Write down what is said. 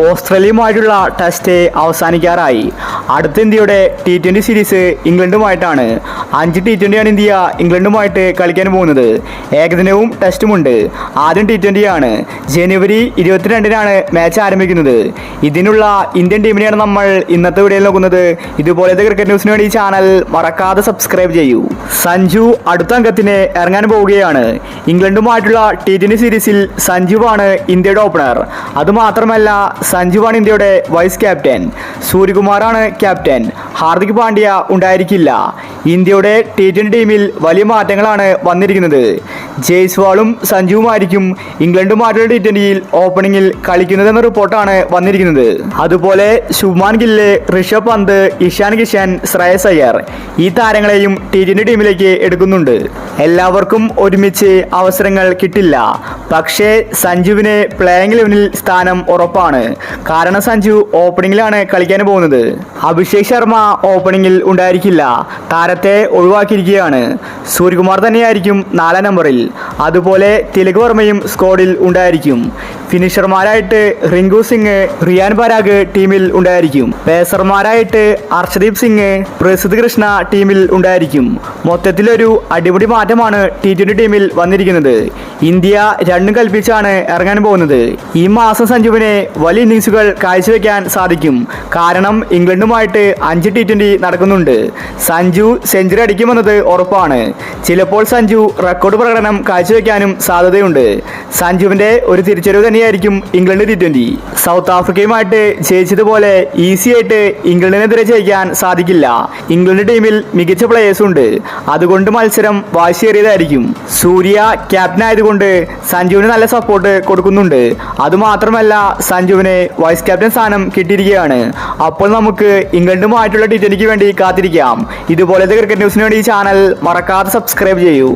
ഓസ്ട്രേലിയയുമായിട്ടുള്ള test അവസാനിക്കാറായി. അടുത്ത ഇന്ത്യയുടെ T20 series ഇംഗ്ലണ്ടുമായിട്ടാണ്. 5 T20 India ഇംഗ്ലണ്ടുമായിട്ട് കളിക്കാൻ പോകുന്നത്. ഏകദിനവും ടെസ്റ്റുമുണ്ട്. ആദ്യം T20 ആണ്. ജനുവരി 22-നാണ് മാച്ച് ആരംഭിക്കുന്നത്. ഇതിനുള്ള ഇന്ത്യൻ ടീമിനെയാണ് നമ്മൾ ഇന്നത്തെ വീഡിയോയിൽ നോക്കുന്നത്. ഇതുപോലത്തെ ക്രിക്കറ്റ് ന്യൂസിന് വേണ്ടി ഈ ചാനൽ മറക്കാതെ സബ്സ്ക്രൈബ് ചെയ്യൂ. സഞ്ജു അടുത്ത അംഗത്തിന് ഇറങ്ങാൻ പോവുകയാണ്. ഇംഗ്ലണ്ടുമായിട്ടുള്ള T20 സീരീസിൽ സഞ്ജുവാണ് ഇന്ത്യയുടെ ഓപ്പണർ. അതുമാത്രമല്ല, സഞ്ജുവാണ് ഇന്ത്യയുടെ വൈസ് ക്യാപ്റ്റൻ. സൂര്യകുമാറാണ് ക്യാപ്റ്റൻ. ഹാർദിക് പാണ്ഡ്യ ഉണ്ടായിരിക്കില്ല. ഇന്ത്യയുടെ T20 ടീമിൽ വലിയ മാറ്റങ്ങളാണ് വന്നിരിക്കുന്നത്. ജയ്സ്വാളും സഞ്ജുവുമായിരിക്കും ഇംഗ്ലണ്ടുമായിട്ടുള്ള T20യിൽ ഓപ്പണിംഗിൽ കളിക്കുന്നതെന്ന റിപ്പോർട്ടാണ് വന്നിരിക്കുന്നത്. അതുപോലെ ശുഭ്മാൻ ഗില്ല്, ഋഷഭ് പന്ത്, ഇഷാൻ കിഷൻ, ശ്രേയസ് അയ്യർ ഈ താരങ്ങളെയും T20 ടീമിലേക്ക് എടുക്കുന്നുണ്ട്. എല്ലാവർക്കും ഒരുമിച്ച് അവസരങ്ങൾ കിട്ടില്ല. പക്ഷേ സഞ്ജുവിന് പ്ലേയിങ് 11-ൽ സ്ഥാനം ഉറപ്പാണ്. കാരണം സഞ്ജു ഓപ്പണിംഗിലാണ് കളിക്കാൻ പോകുന്നത്. അഭിഷേക് ശർമ്മ ഓപ്പണിംഗിൽ ഉണ്ടായിരിക്കില്ല. താരത്തെ ഒഴിവാക്കിയിരിക്കുകയാണ്. സൂര്യകുമാർ തന്നെയായിരിക്കും 4-ാം നമ്പറിൽ. അതുപോലെ തിലക് വർമ്മയും സ്ക്വാഡിൽ ഉണ്ടായിരിക്കും. ഫിനിഷർമാരായിട്ട് റിങ്കു സിംഗ്, റിയാൻ പരാഗ് ടീമിൽ ഉണ്ടായിരിക്കും. പേസർമാരായിട്ട് അർഷദീപ് സിംഗ്, പ്രസിദ്ധ് കൃഷ്ണ ടീമിൽ ഉണ്ടായിരിക്കും. മൊത്തത്തിലൊരു അടിപൊളി മാറ്റമാണ് T20 ടീമിൽ വന്നിരിക്കുന്നത്. ഇന്ത്യ രണ്ടും കൽപ്പിച്ചാണ് ഇറങ്ങാൻ പോകുന്നത്. ഈ മാസം സഞ്ജുവിന് വലിയ ഇന്നിങ്സുകൾ കാഴ്ചവെക്കാൻ സാധിക്കും. കാരണം ഇംഗ്ലണ്ടുമായിട്ട് 5 T20 നടക്കുന്നുണ്ട്. സഞ്ജു സെഞ്ചുറി അടിക്കുമെന്നത് ഉറപ്പാണ്. ചിലപ്പോൾ സഞ്ജു റെക്കോർഡ് പ്രകടനം കാഴ്ചവെക്കാനും സാധ്യതയുണ്ട്. സഞ്ജുവിന്റെ ഒരു തിരിച്ചറിവ് തന്നെയായിരിക്കും ഇംഗ്ലണ്ട് T20. സൗത്ത് ആഫ്രിക്കയുമായിട്ട് ജയിച്ചതുപോലെ ഈസി ആയിട്ട് ഇംഗ്ലണ്ടിനെതിരെ ജയിക്കാൻ സാധിക്കില്ല. ഇംഗ്ലണ്ട് ടീമിൽ മികച്ച പ്ലേയേഴ്സ് ഉണ്ട്. അതുകൊണ്ട് മത്സരം വാശിയേറിയതായിരിക്കും. സൂര്യ ക്യാപ്റ്റൻ ആയതുകൊണ്ട് സഞ്ജുവിന് നല്ല സപ്പോർട്ട് കൊടുക്കുന്നുണ്ട്. അതുമാത്രമല്ല, സഞ്ജുവിന് വൈസ് ക്യാപ്റ്റൻ സ്ഥാനം കിട്ടിയിരിക്കുകയാണ്. അപ്പോൾ നമുക്ക് ഇംഗ്ലണ്ടുമായിട്ടുള്ള T20ക്ക് വേണ്ടി കാത്തിരിക്കാം. ഇതുപോലത്തെ ക്രിക്കറ്റ് ന്യൂസിന് വേണ്ടി ഈ ചാനൽ മറക്കാതെ സബ്സ്ക്രൈബ് ചെയ്യൂ.